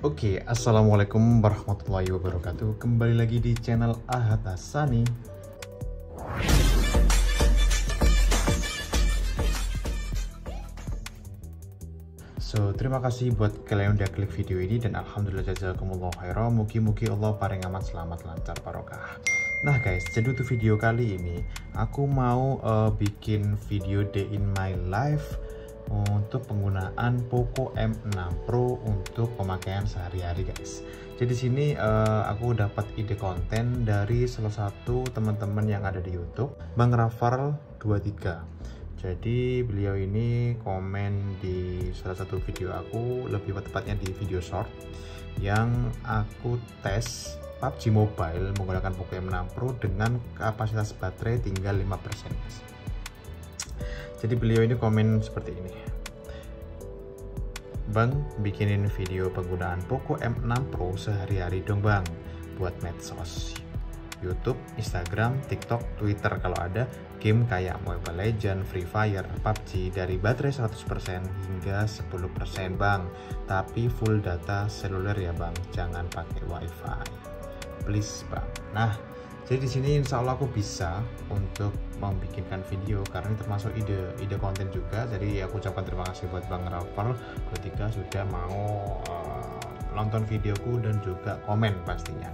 Oke, assalamualaikum warahmatullahi wabarakatuh. Kembali lagi di channel Ahad Hassani. Terima kasih buat kalian yang udah klik video ini dan alhamdulillah jazakumullah khairan. Mugi-mugi Allah paling aman selamat lancar barokah. Nah guys, jadi untuk video kali ini aku mau bikin video day in my life untuk penggunaan Poco M6 Pro untuk pemakaian sehari-hari guys. Jadi sini aku dapat ide konten dari salah satu teman-teman yang ada di YouTube, Bang Rafal 23. Jadi beliau ini komen di salah satu video aku, lebih tepatnya di video short yang aku tes PUBG Mobile menggunakan Poco M6 Pro dengan kapasitas baterai tinggal 5%. Jadi beliau ini komen seperti ini. Bang, bikinin video penggunaan Poco M6 Pro sehari-hari dong bang, buat medsos, YouTube, Instagram, TikTok, Twitter kalau ada, game kayak Mobile Legends, Free Fire, PUBG dari baterai 100% hingga 10% bang, tapi full data seluler ya bang, jangan pakai wifi, please bang. Nah, jadi di sini insya Allah aku bisa untuk membikinkan video karena ini termasuk ide konten juga. Jadi aku ucapkan terima kasih buat Bang Rafal 23 sudah mau nonton videoku dan juga komen pastinya.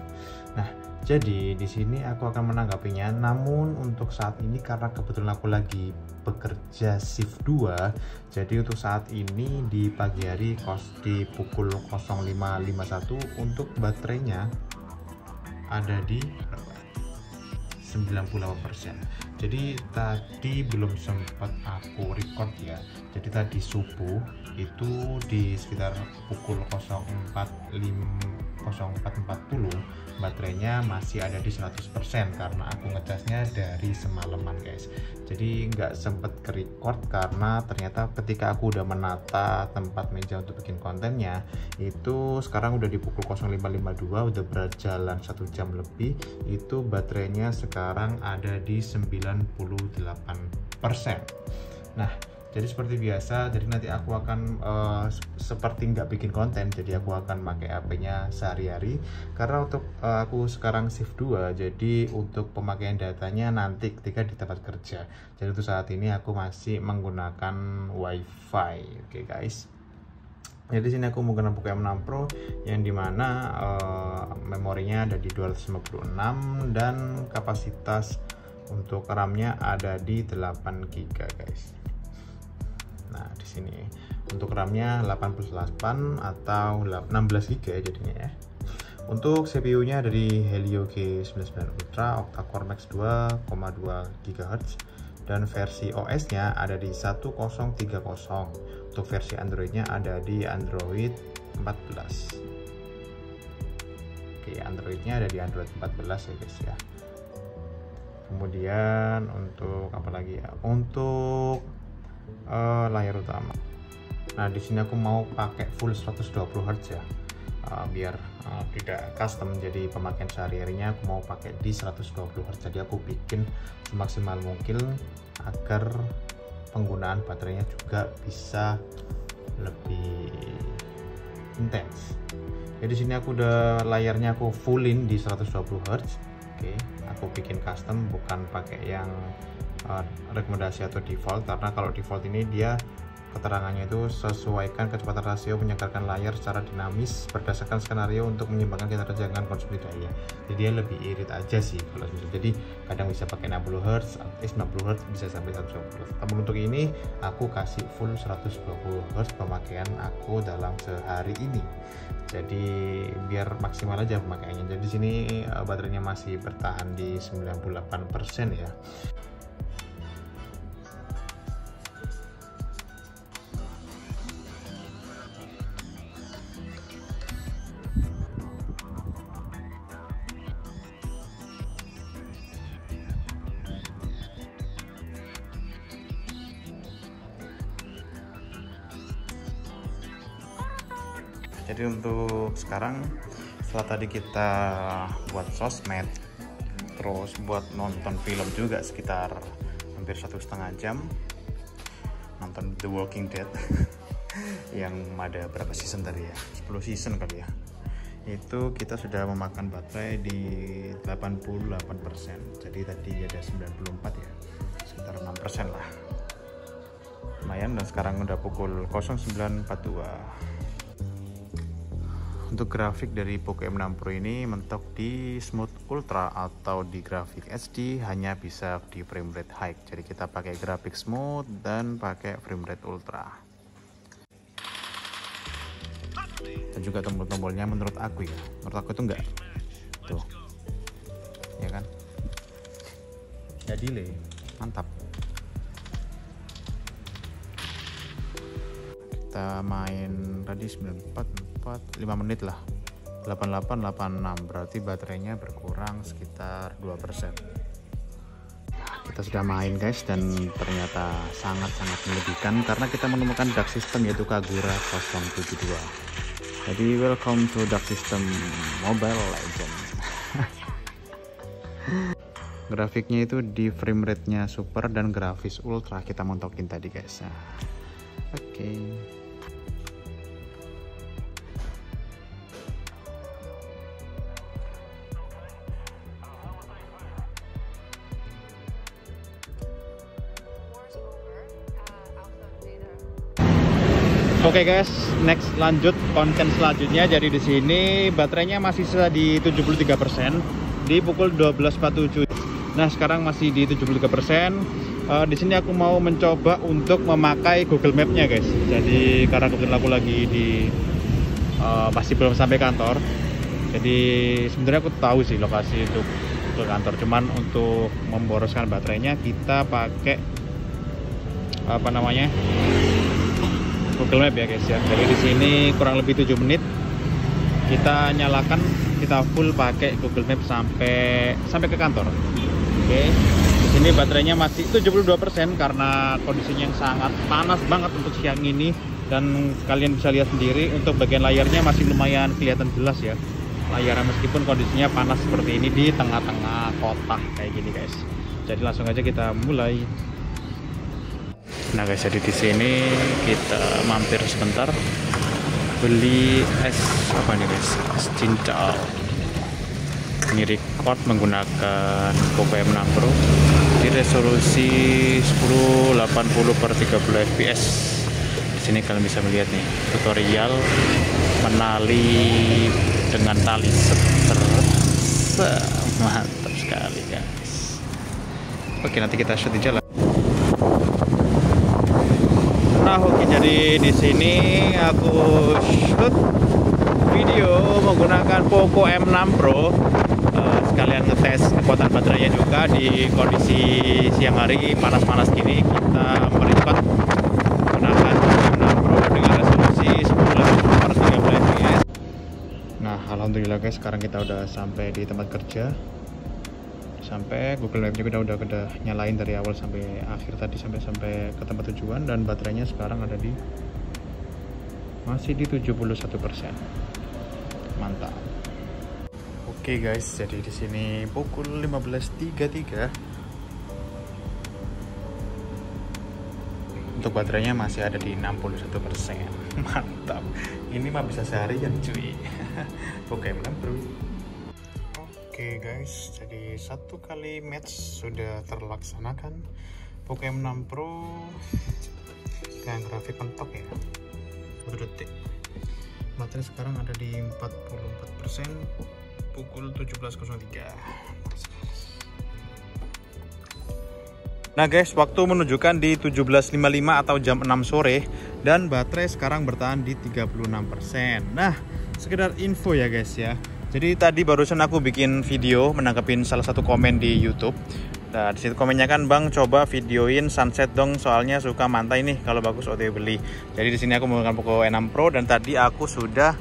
Nah, jadi di sini aku akan menanggapinya. Namun untuk saat ini karena kebetulan aku lagi bekerja shift 2, jadi untuk saat ini di pagi hari di pukul 05.51 untuk baterainya ada di 98%. Jadi tadi belum sempat aku record ya. Jadi tadi subuh itu di sekitar pukul 04.40 baterainya masih ada di 100% karena aku ngecasnya dari semalaman guys. Jadi nggak sempet ke record karena ternyata ketika aku udah menata tempat meja untuk bikin kontennya itu sekarang udah di pukul 05.52, udah berjalan 1 jam lebih, itu baterainya sekarang ada di 98%. Nah, jadi seperti biasa, jadi nanti aku akan seperti nggak bikin konten, jadi aku akan pakai HP-nya sehari-hari karena untuk aku sekarang shift 2, jadi untuk pemakaian datanya nanti ketika di tempat kerja. Jadi untuk saat ini aku masih menggunakan wifi. Oke guys, jadi sini aku menggunakan Poco M6 Pro yang dimana memorinya ada di 256 dan kapasitas untuk RAM-nya ada di 8 GB guys. Nah, di sini untuk RAM-nya 88 atau 16 GB ya jadinya ya. Untuk CPU-nya dari Helio G99 Ultra octa-core max 2,2 GHz dan versi OS-nya ada di 1030. Untuk versi Android-nya ada di Android 14. Oke, Android-nya ada di Android 14 ya guys ya. Kemudian untuk apa lagi ya? Untuk layar utama. Nah, di sini aku mau pakai full 120 Hz ya. Biar tidak custom, jadi pemakaian sehari-harinya aku mau pakai di 120 Hz. Jadi aku bikin semaksimal mungkin agar penggunaan baterainya juga bisa lebih intens. Jadi sini aku udah layarnya aku fullin di 120 Hz. Oke, aku bikin custom, bukan pakai yang rekomendasi atau default, karena kalau default ini dia keterangannya itu sesuaikan kecepatan rasio menyegarkan layar secara dinamis berdasarkan skenario untuk menyimbangkan kinerja dengan konsumsi daya. Jadi dia lebih irit aja sih kalau gitu. Jadi kadang bisa pakai 60 Hz, 90 Hz, bisa sampai 120 Hz. Tapi untuk ini aku kasih full 120 Hz pemakaian aku dalam sehari ini. Jadi biar maksimal aja pemakaiannya. Jadi sini baterainya masih bertahan di 98% ya. Jadi untuk sekarang setelah tadi kita buat sosmed, terus buat nonton film juga sekitar hampir 1,5 jam, nonton The Walking Dead yang ada berapa season tadi ya, 10 season kali ya, itu kita sudah memakan baterai di 88%. Jadi tadi ada 94 ya, sekitar 6% lah, lumayan. Dan sekarang udah pukul 09.42. Untuk grafik dari Poco M6 Pro ini mentok di Smooth Ultra atau di grafik HD hanya bisa di frame rate high. Jadi kita pakai grafik smooth dan pakai frame rate ultra. Dan juga tombol-tombolnya menurut aku ya, menurut aku itu enggak tuh ya kan, nggak delay, mantap. Kita main tadi 94, 5 menit lah, 88, 86, berarti baterainya berkurang sekitar 2%. Kita sudah main guys, dan ternyata sangat-sangat melebihkan karena kita menemukan dark system yaitu Kagura 072. Jadi welcome to dark system Mobile Legends. Grafiknya itu di frame rate nya super dan grafis ultra kita montokin tadi guys. Oke. Oke guys, next lanjut konten selanjutnya. Jadi di sini baterainya masih sisa di 73% di pukul 12.47. Nah, sekarang masih di 73%. Di sini aku mau mencoba untuk memakai Google Map-nya guys. Jadi karena kebetulan aku lagi di masih belum sampai kantor. Jadi sebenarnya aku tahu sih lokasi untuk ke kantor. Cuman untuk memboroskan baterainya kita pakai apa namanya? Google Map ya guys ya. Jadi di sini kurang lebih 7 menit kita nyalakan, kita full pakai Google Map sampai ke kantor. Oke. Di sini baterainya masih 72% karena kondisinya yang sangat panas banget untuk siang ini, dan kalian bisa lihat sendiri untuk bagian layarnya masih lumayan kelihatan jelas ya. Layarnya meskipun kondisinya panas seperti ini di tengah-tengah kota kayak gini guys. Jadi langsung aja kita mulai. Nah guys, jadi di sini kita mampir sebentar beli es apa nih guys, es cincau. Ini record menggunakan Poco M6 Pro di resolusi 1080x30 fps. Di sini kalian bisa melihat nih tutorial menali dengan tali seter. Mantap sekali guys. Oke, nanti kita shoot di jalan. Nah, oke, jadi di sini aku shoot video menggunakan Poco M6 Pro, sekalian ngetes kekuatan baterainya juga di kondisi siang hari panas-panas gini. Kita merecord menggunakan Poco M6 Pro dengan resolusi 1080x30 fps. Nah, alhamdulillah guys, sekarang kita udah sampai di tempat kerja. Sampai Google Map juga udah nyalain dari awal sampai akhir tadi, sampai ke tempat tujuan, dan baterainya sekarang ada di masih di 71%. Mantap. Oke guys, jadi di sini pukul 15.33. Untuk baterainya masih ada di 61%. Mantap. Ini mah bisa seharian cuy. Poco M6 Pro. Oke guys, jadi satu kali match sudah terlaksanakan. Poco M6 Pro dengan grafik mentok ya, 1 detik. Baterai sekarang ada di 44%, pukul 17.03. Nah guys, waktu menunjukkan di 17.55 atau jam 6 sore, dan baterai sekarang bertahan di 36%. Nah, sekedar info ya guys ya. Jadi tadi barusan aku bikin video menanggapin salah satu komen di YouTube. Nah, di situ komennya kan, "Bang, coba videoin sunset dong, soalnya suka mantai nih, kalau bagus OTW beli." Jadi di sini aku menggunakan Poco M6 Pro, dan tadi aku sudah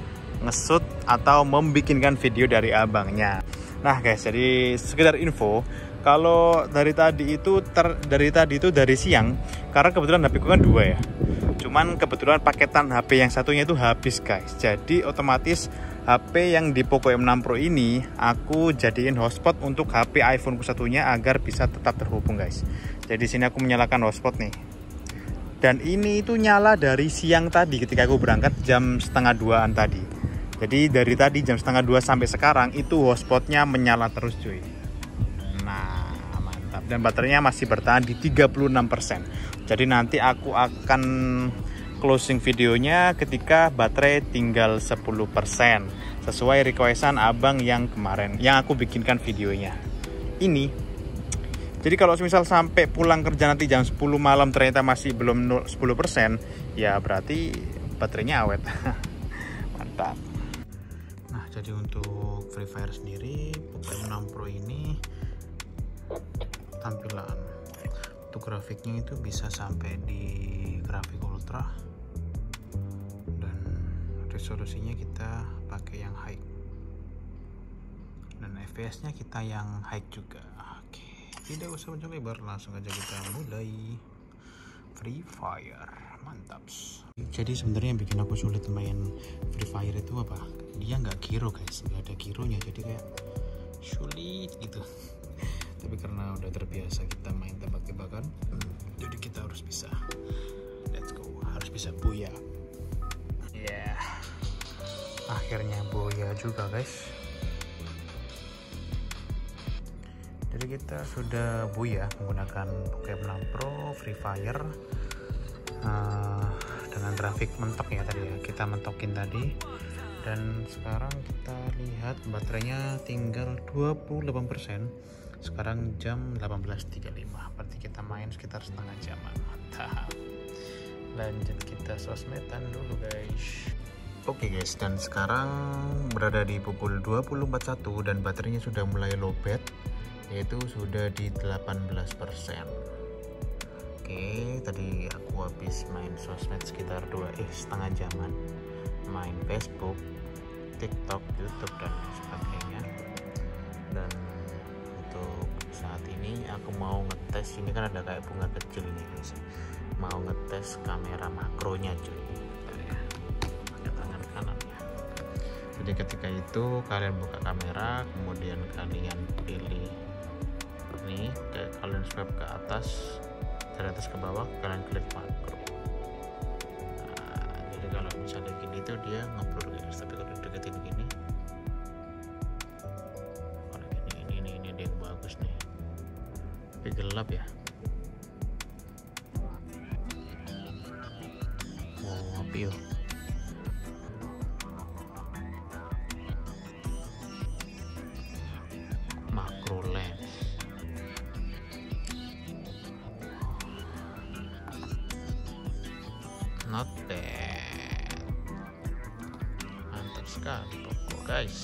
nge-shoot atau membikinkan video dari abangnya. Nah guys, jadi sekedar info, kalau dari tadi itu dari siang, karena kebetulan HP ku kan 2 ya. Cuman kebetulan paketan HP yang satunya itu habis guys. Jadi otomatis HP yang di Poco M6 Pro ini aku jadiin hotspot untuk HP iPhone ku satunya agar bisa tetap terhubung guys. Jadi sini aku menyalakan hotspot nih. Dan ini itu nyala dari siang tadi ketika aku berangkat jam 1:30 tadi. Jadi dari tadi jam 1:30 sampai sekarang itu hotspotnya menyala terus cuy. Nah mantap, dan baterainya masih bertahan di 36%. Jadi nanti aku akan closing videonya ketika baterai tinggal 10%, sesuai requestan abang yang kemarin yang aku bikinkan videonya ini. Jadi kalau misal sampai pulang kerja nanti jam 10 malam ternyata masih belum 10%, ya berarti baterainya awet. Mantap. Nah, jadi untuk Free Fire sendiri, Poco M6 Pro ini tampilan untuk grafiknya itu bisa sampai di grafik ultra, dan resolusinya kita pakai yang high, dan FPS nya kita yang high juga. Tidak usah panjang lebar, langsung aja kita mulai Free Fire. Mantap. Jadi sebenarnya yang bikin aku sulit main Free Fire itu apa? Dia nggak giro guys, nggak ada gironya, jadi kayak sulit gitu. Tapi karena udah terbiasa kita main tebak-tebakan, jadi kita harus bisa. Let's go, harus bisa buya. Yeah. Akhirnya buya juga guys. Jadi kita sudah buya menggunakan Poco M6 Pro Free Fire dengan grafik mentok ya tadi ya, kita mentokin tadi. Dan sekarang kita lihat baterainya tinggal 28%. Sekarang jam 18.35, berarti kita main sekitar setengah jaman. Mantap. Lanjut kita sosmedan dulu guys. Oke guys, dan sekarang berada di pukul 20.41 dan baterainya sudah mulai lowbat, yaitu sudah di 18%. Oke, tadi aku habis main sosmed sekitar setengah jaman, main Facebook, TikTok, YouTube dan sebagainya. Dan untuk saat ini aku mau ngetes, ini kan ada kayak bunga kecil ini guys, mau ngetes kamera makronya cuy. Bentar ya, pakai tangan kanan ya. Jadi ketika itu kalian buka kamera, kemudian kalian pilih nih, kalian swipe ke atas, dari atas ke bawah kalian klik makro. Nah, jadi kalau misalnya gini tuh dia ngeblur guys, tapi kalau deketin gini, kalau gini ini dia bagus nih, tapi gelap ya. Oh api yuk. Macro lens. Not bad, mantap sekali Poco guys.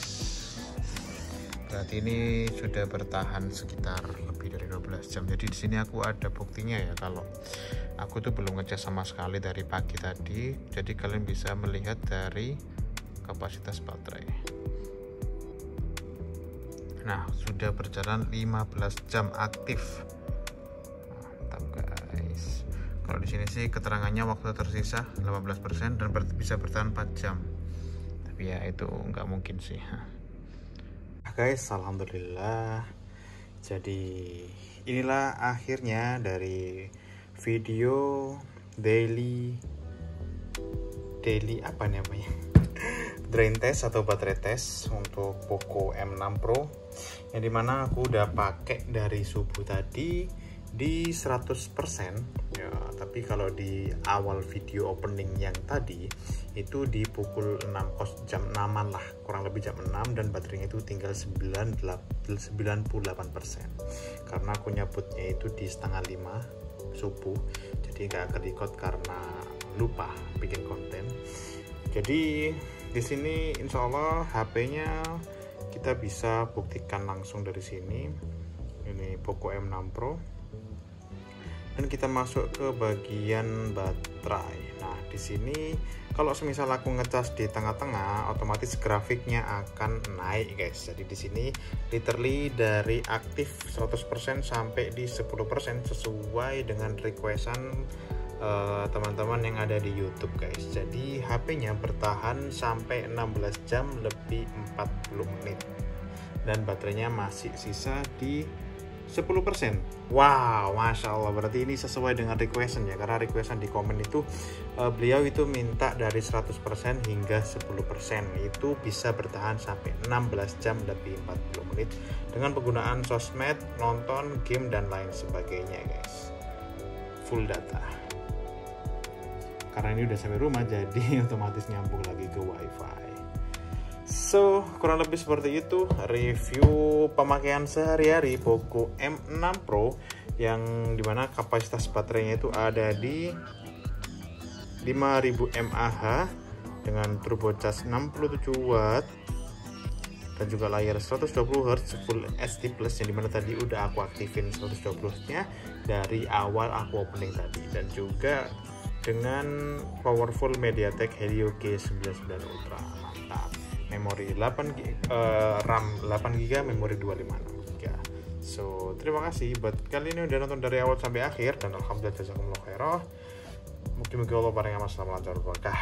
Berarti ini sudah bertahan sekitar lebih dari 12 jam. Jadi di sini aku ada buktinya ya, kalau aku tuh belum ngecas sama sekali dari pagi tadi. Jadi kalian bisa melihat dari kapasitas baterai. Nah, sudah berjalan 15 jam aktif. Mantap guys. Kalau di sini sih keterangannya waktu tersisa 18% dan bisa bertahan 4 jam. Tapi ya itu nggak mungkin sih. Guys, alhamdulillah. Jadi inilah akhirnya dari video daily apa namanya? Drain test atau baterai test untuk Poco M6 Pro. Yang dimana aku udah pakai dari subuh tadi di 100% ya, tapi kalau di awal video opening yang tadi itu di pukul 6 jam 6-an lah, kurang lebih jam 6, dan baterainya itu tinggal 98%, karena aku nyabutnya itu di 4:30 subuh, jadi nggak kerecord karena lupa bikin konten. Jadi di sini insya Allah HP-nya kita bisa buktikan langsung dari sini. Ini Poco M6 Pro. Dan kita masuk ke bagian baterai. Nah, di sini kalau semisal aku ngecas di tengah-tengah, otomatis grafiknya akan naik, guys. Jadi di sini literally dari aktif 100% sampai di 10% sesuai dengan requestan teman-teman yang ada di YouTube, guys. Jadi HP-nya bertahan sampai 16 jam lebih 40 menit. Dan baterainya masih sisa di 10%. Wow, Masya Allah, berarti ini sesuai dengan requestan ya, karena requestan di komen itu beliau itu minta dari 100% hingga 10%, itu bisa bertahan sampai 16 jam lebih 40 menit dengan penggunaan sosmed, nonton, game, dan lain sebagainya guys. Full data. Karena ini udah sampai rumah jadi otomatis nyambung lagi ke wifi. So, kurang lebih seperti itu review pemakaian sehari-hari Poco M6 Pro yang dimana kapasitas baterainya itu ada di 5000 mAh dengan turbo charge 67 watt dan juga layar 120 Hz Full HD Plus yang dimana tadi udah aku aktifin 120 Hz nya dari awal aku opening tadi, dan juga dengan powerful MediaTek Helio G99 Ultra. Mantap. Memori 8 GB, RAM 8 GB, memori 256 GB. So, terima kasih buat kalian yang udah nonton dari awal sampai akhir, dan alhamdulillah jazakumullah khairah. Mungkin Allah bareng sama selamat lancar berkah.